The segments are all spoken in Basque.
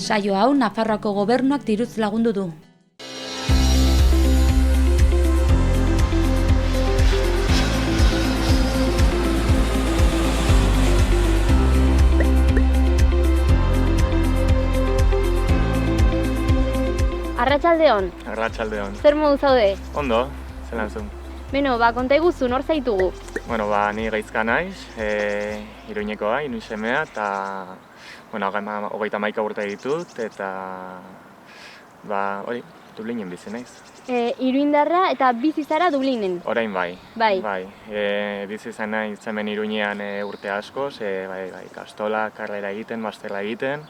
Saio hau Nafarroako gobernuak diruz lagundu du. Arratsaldeon. Arratsaldeon. Zer modu zaude? Ondo, zelan zu? Beno, konta iguzu, nor zaitugu? Ni Gaizka naiz, Iruñekoa, Iruin semea, eta, 31 urte ditut, eta, Dublinen bizi naiz. Iruindarra eta bizi zara Dublinen? Orain bai. Bai. Bizi izan naiz hemen Iruñean urte askoz, ikastola, karrera egiten, masterra egiten.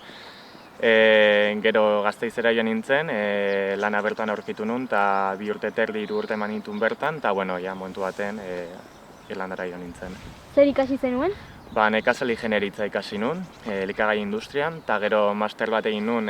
Gero Gasteizera joan nintzen, lana bertan aurkitu nun, eta 2 urte terdi, 3 urte eman nintuen bertan, eta momentu baten Irlandara joan nintzen. Zer ikasi zenuen? Nekazal ingenieritza ikasi nun, elikagai industrian, eta gero master bat egin nun,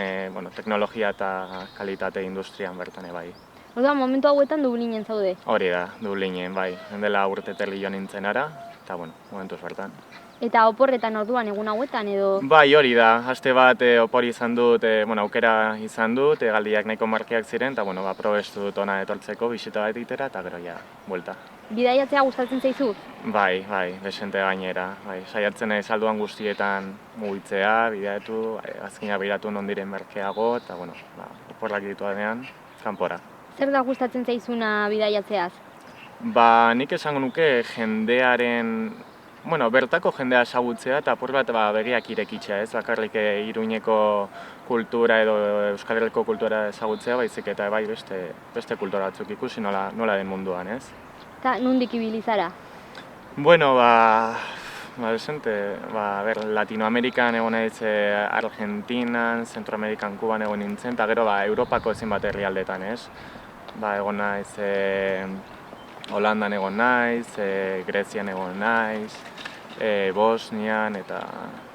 teknologia eta kalitate industrian bertan bai. Orduan, momentu hauetan Dublinen zaude? Hori da, Dublinen, bai. Dela urte terdi joan nintzen ara, eta momentuz bertan. Eta oporretan orduan egun hauetan edo? Bai, hori da. Aste bat opor izan dut, aukera izan dut, galdiak nahiko markiak ziren, eta probestu dut ona etortzeko, bisita bat egitera, eta gero buelta. Bidaiatzea gustatzen zaizu? Bai, desente gainera. Saiatzen naiz alduan guztietan mugitzea, bidaiatu, azkina begiratu non diren merkeago, eta oporrak ditu denean, kanpora. Zer da gustatzen zaizuna bidaiatzeaz? Nik esango nuke jendearen, bertako jendea ezagutzea eta apur bat begiak irekitzea, ez? Bakarrik Iruñeko kultura edo Euskal Herriko kultura ezagutzea, baizik eta beste kultura batzuk ikusi nola den munduan, ez? Eta nondik ibili zara? Latinoamerikan egon naiz, Argentinan, Zentroamerikan, Kuban egon nintzen, eta gero Europako ezin bat herrialdetan, ez? Egon naiz Holandan egon naiz, Grezian egon naiz, Bosnian eta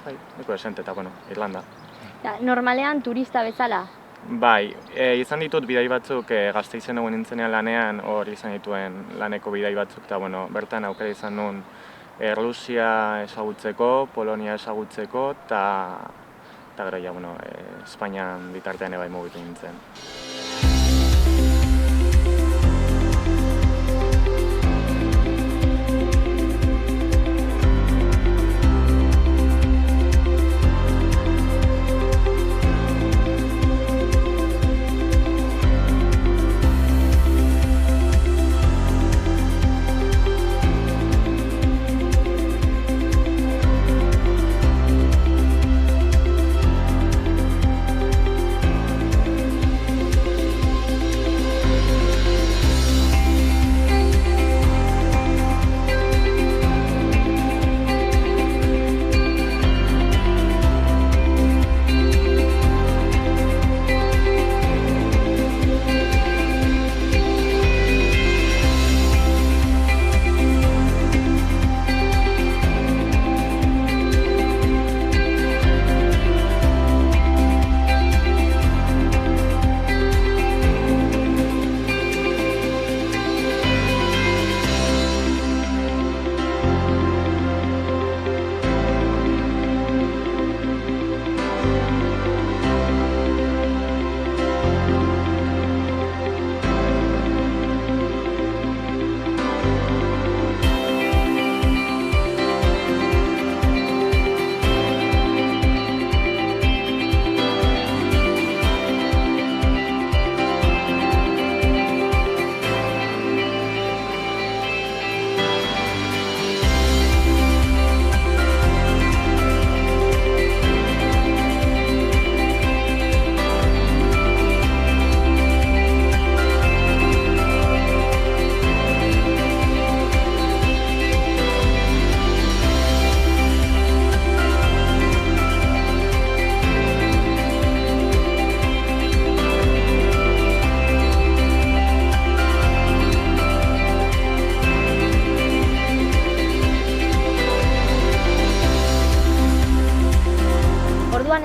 nahiko desente eta Irlanda. Normalean turista bezala? Bai, izan ditut bidai batzuk Gasteizen egon nintzenean lanean, hor izan dituen laneko bidai batzuk, eta bertan aukera izan nun Errusia ezagutzeko, Polonia ezagutzeko, eta gero Espainian bitartean bai mugitu nintzen.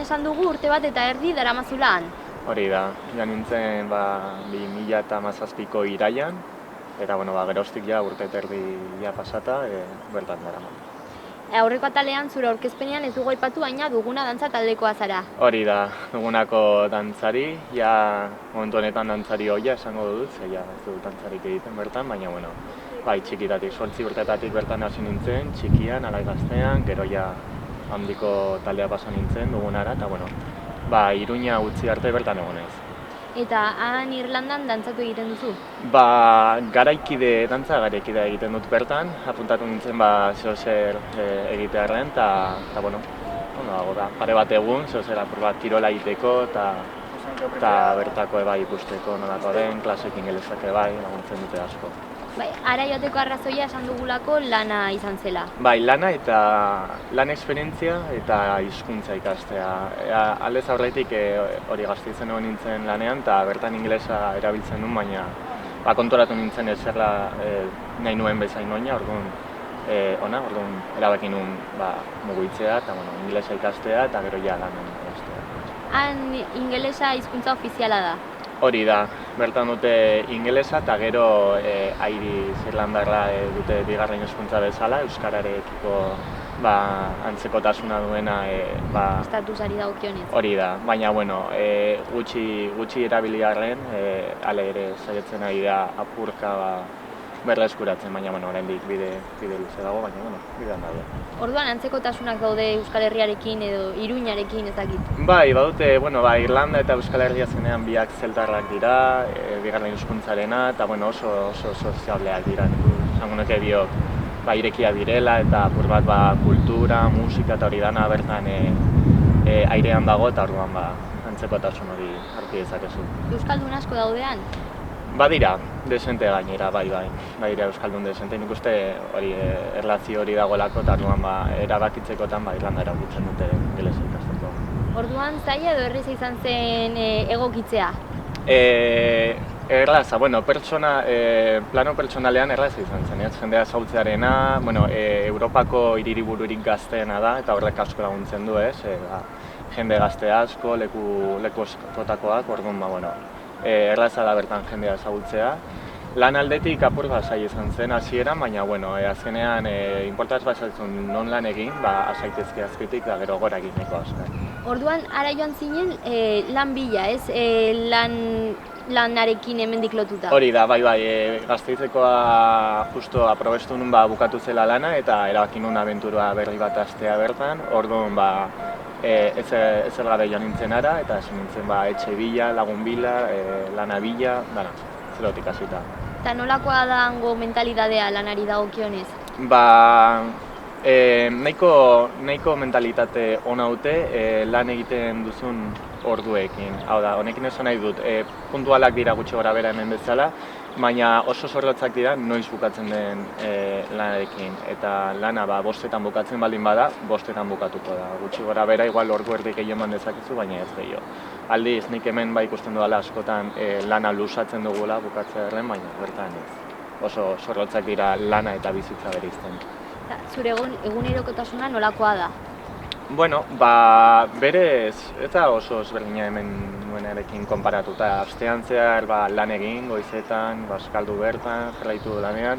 esan dugu urte bat eta erdi daramazulan. Hori da, joan nintzen 2017ko iraian, eta geroztik urte eta erdi pasata, bertan daraman. Aurreko atalean zure aurkezpenean ez dugu aipatu, baina duguna dantza taldekoa zara. Hori da, dugunako dantzari, ja momentu honetan dantzari hoia esango dut, ze ja ez dut dantzarik egiten bertan, baina bueno, bai txikitatik, 8 urtetatik bertan hasi nintzen, txikian, alai gaztean, gero ja handiko taldea pasa nintzen dugunara, eta bueno, Iruña utzi arte bertan egonez. Eta han Irlandan dantzatu egiten duzu? Dantza garaikide egiten dut bertan, apuntatu nintzen zeozer egitearren, eta bueno, dago da, pare bat egun, zeozer apur bat kirola egiteko, eta bertako eba ikusteko nolako den, klasek ingelesak bai, laguntzen dute asko. Bai, ara joateko arrazoia esan dugulako lana izan zela. Bai, lana eta lan esperientzia eta hizkuntza ikastea. Aldez aurretik hori Gasteizen egon nintzen lanean eta bertan ingelesa erabiltzen nuen, baina konturatu nintzen ezerla nahi nuen bezain noina, orduan erabaki nuen mugitzea eta ingelesa ikastea eta gero ja lanen ikastea. Han ingelesa hizkuntza ofiziala da? Hori da, bertan dute ingelesa eta gero Irish Irlandarra dute bigarren hizkuntza bezala, euskararekiko antzekotasuna duena estatusari dagokionez. Hori da, baina bueno, gutxi erabiliarren, ale ere saiatzen ari da apurka berreskuratzen, baina oraindik bide luze dago, baina bidean daude. Orduan antzekotasunak daude Euskal Herriarekin edo Iruñarekin ez dakit? Bai, badute, Irlanda eta Euskal Herria zenean biak zeltarrak dira, bigarren hizkuntzarena eta oso soziableak dira. Esango nuke biok irekia direla eta apur bat kultura, musika eta hori dana bertan airean dago eta orduan antzekotasun hori hartu dezakezu. Euskaldun asko daudean? Badira, desente gainera, bai, euskaldun desente. Nik uste hori erlazio hori dagoelako eta orduan erabakitzekotan Irlanda erabiltzen dute ingelesa ikasteko. Orduan zaila edo erraza izan zen egokitzea? Erlaza, plano pertsonalean erlaza izan zen, jendea zautzearena, Europako hiriribururik gazteena da eta horrek asko laguntzen du, jende gazte asko, leku askotakoak, orduan, erlaza da bertan jendea ezagutzea. Lan aldetik apur zaila izan zen hasieran, baina azkenean inportaz bazatzen non lan egin, azaitezke azkritik da gero gora egin nahiko asko. Orduan, ara joan zinen lan bila, ez? Lanarekin hemendik lotuta? Hori da, bai, Gasteitzekoa justo aprobestu nun bukatu zela lana eta erabaki nun abenturua berri bat hastea bertan, orduan ezer gabe joan nintzen ara eta esan nintzen etxe bila, lagun bila, lana bila, zerotik hasita. Eta nolakoa da hango mentalidadea lanari dagokionez? Nahiko mentalitate ona dute lan egiten duzun orduekin. Hau da, honekin esan nahi dut, puntualak dira gutxi gora bera hemen bezala, baina oso zorrotzak dira noiz bukatzen den lanarekin. Eta lana bostetan bukatzen baldin bada, bostetan bukatuko da. Gutxi gora bera, igual ordu erdi gehiago eman dezakezu, baina ez gehiago. Aldiz, nik hemen ikusten dudala askotan lana lusatzen dugula bukatzea erren, baina bertan ez. Oso zorrotzak dira lana eta bizitza bereizten. Zure egunerokotasuna nolakoa da? Berez, eta oso ezberdina hemen nuenarekin konparatuta. Astean zehar lan egin, goizetan, eskaldu bertan, jarraitu lanean.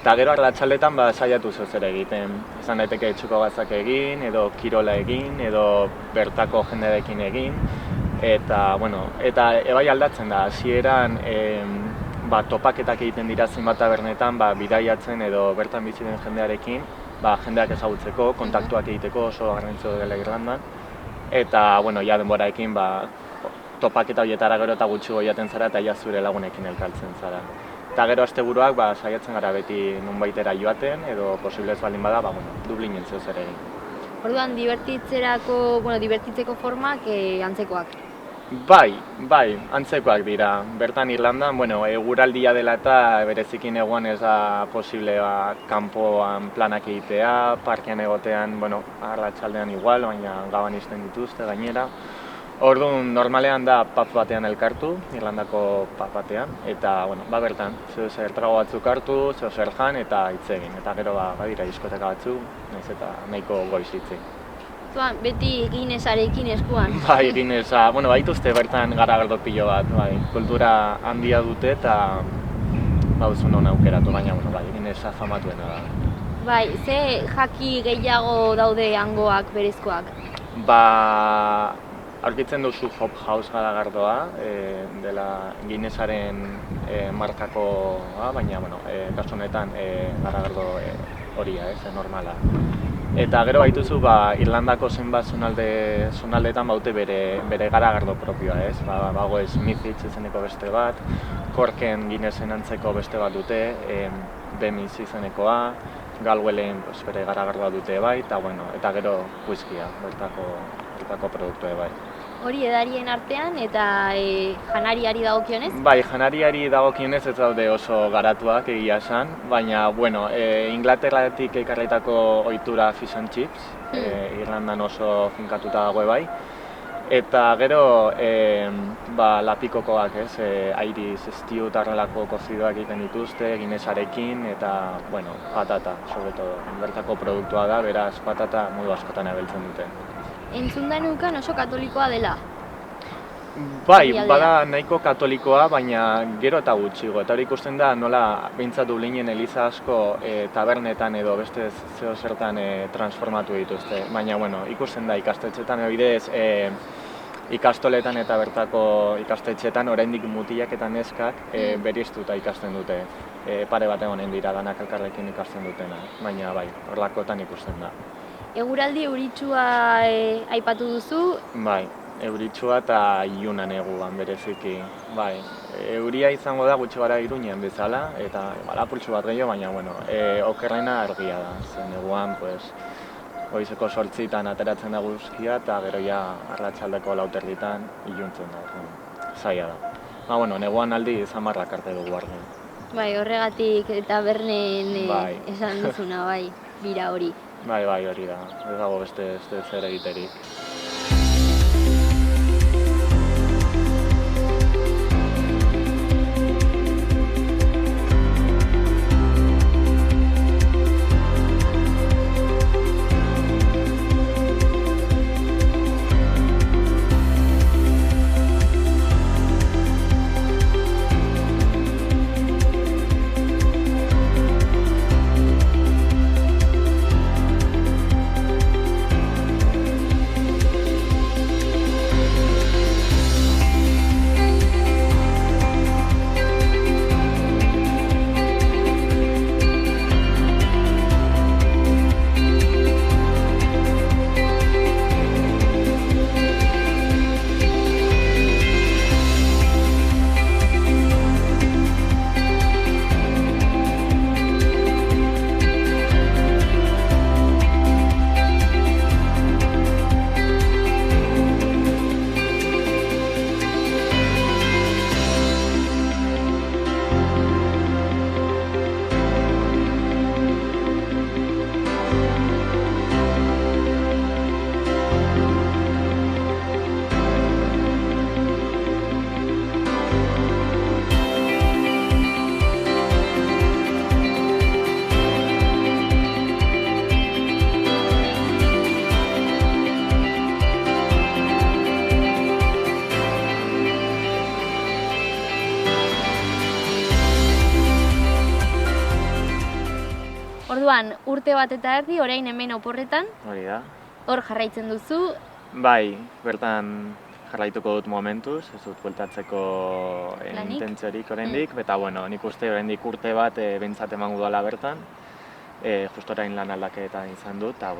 Eta gero arratsaldetan saiatu zer egiten. Izan daiteke etxuko gatzak egin, edo kirola egin, edo bertako jendearekin egin. Eta ebai aldatzen da, hasieran topaketak egiten dira zenbat tabernetan, bidaiatzen edo bertan bizi den jendearekin, jendeak ezagutzeko, kontaktuak egiteko oso garrantzitsua dela Irlandan. Eta, ja denboraekin, topaketa horietara gero eta gutxi goiaten zara eta ja zure lagunekin elkartzen zara. Eta gero asteburuak saiatzen gara beti nonbaitera joaten, edo posiblez baldin bada, Dublinen zeo zer egin. Orduan, dibertitzeko formak antzekoak? Bai, antzekoak dira. Bertan Irlandan, eguraldia dela eta berezikin eguan ez da posible kanpoan planak egitea, parkean egotean, arratsaldean igual, baina gaban izten dituzte gainera. Orduan, normalean da pub batean elkartu, Irlandako pub batean, eta bertan, zer trago batzuk hartu, zer jan eta hitz egin. Eta gero badira diskoteka batzuk, nahiz eta nahiko goiz hitz egin. Beti Guinessarekin eskuan? Guinnessa, baituzte bertan garagardo pilo bat, kultura handia dute eta bauzun hona aukeratu, baina Guinnessa famatuena da. Bai, ze jaki gehiago daude hangoak berezkoak? Ba, aurkitzen duzu Hop House garagardoa, dela Guinnessaren markakoa, baina, bueno, kasu honetan garagardo horia, normala. Eta gero baituzu, Irlandako zenbat zonaldeetan baute bere garagardo propioa, ez? Bago Smithwick izeneko beste bat, Corken Guinnessen antzeko beste bat dute, Bemis izenekoa, Galwellen bere garagardoa dute bai, eta gero whiskia, bertako produktu bai. Hori edarien artean eta janariari dagokionez? Bai, janariari dagokionez ez daude oso garatuak egia esan, baina, Inglaterratik ekarritako ohitura fish and chips, Irlandan oso finkatuta dago bai. Eta gero, lapikokoak, Irish stew eta horrelako kozidoak egiten dituzte, Guinessarekin, eta, patata, sobretodo, bertako produktua da, beraz patata modu askotan abiltzen dute. Entzun da neukan oso katolikoa dela? Bai, bada nahiko katolikoa, baina gero eta gutxigo. Eta hori ikusten da nola behintzat Dublinen eliza asko tabernetan edo beste zeo zertan transformatu dituzte. Baina, ikusten da ikastetxetan, bidez, ikastoletan eta bertako ikastetxetan oraindik mutilak eta neskak bereiztuta ikasten dute. Pare bat egonen dira danak elkarrekin ikasten dutena, baina bai, horlakoetan ikusten da. Eguraldi euritsua aipatu duzu? Bai, euritsua eta ilunan neguan bereziki. Bai, euria izango da gutxi gara Iruñean bezala, eta lapurtxu bat gehiago, baina okerrena argia da. Zen neguan, goizeko 8:00 ateratzen da eguzkia, eta gero ja arratsaldeko 4:00 iluntzen da. Zaila da. Neguan aldi zamarrak arte dugu argi. Bai, horregatik tabernen esan duzuna, bai, bira hori. Bai, hori da. Ez dago beste zer egiterik. Orduan, urte bat eta erdi, orain hemen oporretan. Hori da. Hor jarraitzen duzu. Bai, bertan jarraituko dut momentuz, ez dut bueltatzeko intentziorik oraindik, eta nik uste oraindik urte bat behintzat emango dela bertan. Justo orain lan aldaketa izan dut, eta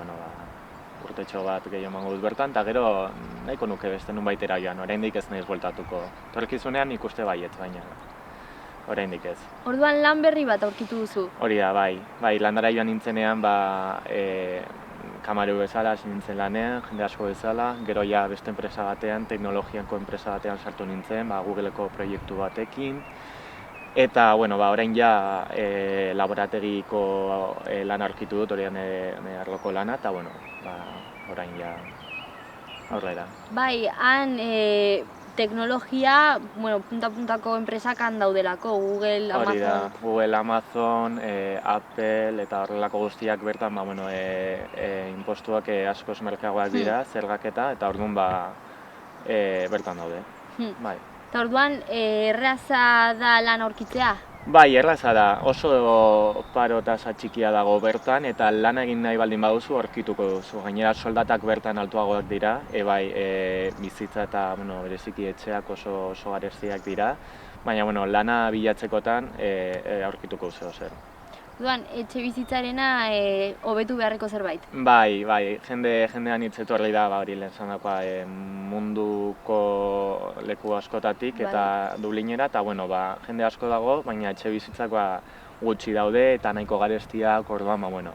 urtetxo bat gehiago emango dut bertan, eta gero nahiko nuke beste nunbaitera joan, oraindik ez naiz bueltatuko. Torkizunean ikuste baiet, baina oraindik ez. Orduan lan berri bat aurkitu duzu? Hori da, bai, landara joan nintzenean, kamaru bezala, nintzen lanean, jende asko bezala, gero ja beste enpresa batean, teknologiako enpresa batean sartu nintzen, Googleko proiektu batekin, eta, orain ja laborategiko lan aurkitu dut, horian arloko lana, eta, orain ja aurrera. Bai, han teknologia, punta-puntako enpresakan daudelako, Google, Amazon. Hori da, Google, Amazon, Apple eta horrelako guztiak bertan, inpostuak askoz merkeagoak dira, zergaketa, eta orduan bertan daude. Bai. Eta orduan, erraza da lan aurkitzea? Bai, erraza da, oso paro tasa txikia dago bertan, eta lan egin nahi baldin baduzu aurkituko duzu. Gainera soldatak bertan altuagoak dira, bizitza eta bereziki etxeak oso garestiak dira, baina lana bilatzekotan aurkituko duzu zer. Duan, etxe bizitzarena hobetu beharreko zerbait? Bai, jendean hitz etorri da, hori lehen zandakoa, munduko leku askotatik eta Dublinera, eta jende asko dago, baina etxe bizitzak gutxi daude eta nahiko garestiak, orduan,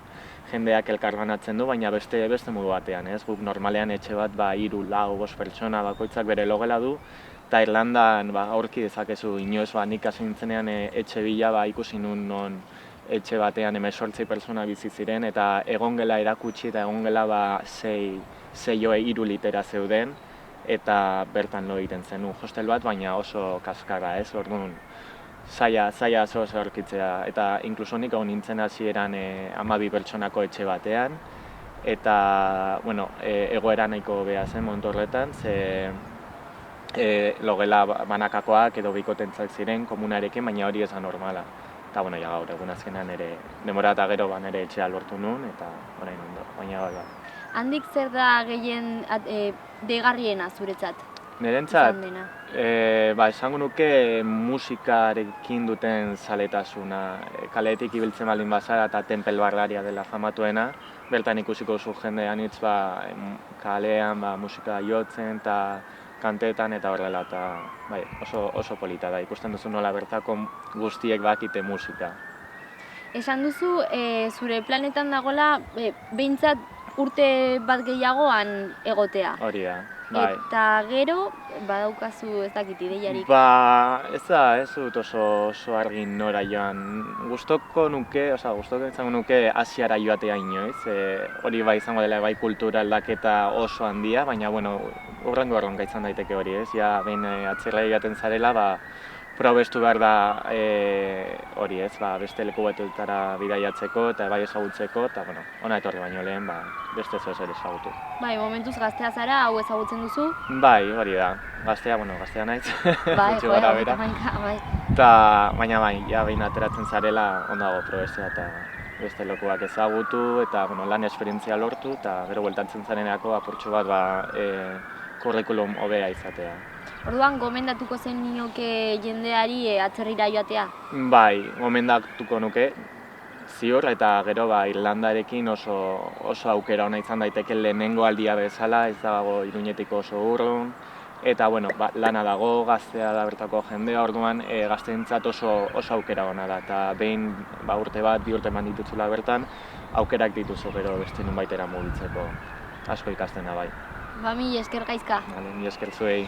jendeak elkarbanatzen du, baina beste modu batean, ez? Guk normalean etxe bat 3, 4, 5 pertsona bakoitzak bere logela du, eta Irlandan aurki dezakezu inoiz, nik hasi nintzenean etxe bila ikusi nun non etxe batean 18 pertsona bizi ziren, eta egongela erakutsi eta egongela 3 litera zeuden, eta bertan lo egiten zen hostel bat, baina oso kaskarra, ez? Orduan, zaila oso aurkitzea, eta inkluso nik hau nintzen hasieran 12 pertsonako etxe batean, eta, egoera nahiko beha zen momentu horretan, ze logela banakakoak edo bikotentzak ziren komunarekin, baina hori ez da normala. Eta, gaur, egun azkenan denbora eta gero nire etxea lortu nuen, eta orain ondo, baina bai. Handik zer da gehien deigarriena zuretzat? Nirentzat, esango nuke musikarekin duten zaletasuna. Kaleetik ibiltzen baldin bazara eta Temple Barraria dela famatuena, bertan ikusiko zu jende anitz kalean musika jotzen eta kantetan eta horrela, eta oso polita da, ikusten duzu nola bertako guztiek bakite musika. Esan duzu, zure planetan dagoela, behintzat urte bat gehiagoan egotea. Hori da, bai. Eta gero, badaukazu ez dakit ideiarik. Ez dut oso argi nora joan. Gustoko izango nuke Asiara joatea inoiz. Hori izango dela kultura aldaketa oso handia, baina hurrengo erronka izan daiteke hori, ez? Ja, behin atzerra egaten zarela, probestu behar da hori, ez? Beste leku batetara bidaiatzeko eta bai ezagutzeko, eta ona etorri baino lehen, beste zer ezagutu. Bai, momentuz gaztea zara, hau ezagutzen duzu? Bai, hori da. Gaztea naiz. Bai, baina behin ateratzen zarela, ondago probestea eta beste lekuak ezagutu, eta lan esperientzia lortu, eta gero bueltatzen zarenerako apurtxo bat kurrikulum hobea izatea. Orduan, gomendatuko zen nioke jendeari atzerrira joatea? Bai, gomendatuko nuke, ziur, eta gero Irlandarekin oso aukera ona izan daiteke lehenengo aldia bezala, ez dago Iruñetik oso urrun, eta lana dago, gaztea da bertako jendea, orduan gazteentzat oso aukera ona da, eta behin urte bat, 2 urte eman ditutzula bertan, aukerak dituzu gero beste nunbaitera mugitzeko, asko ikasten da bai. Mila esker Gaizka. Mila esker zuei.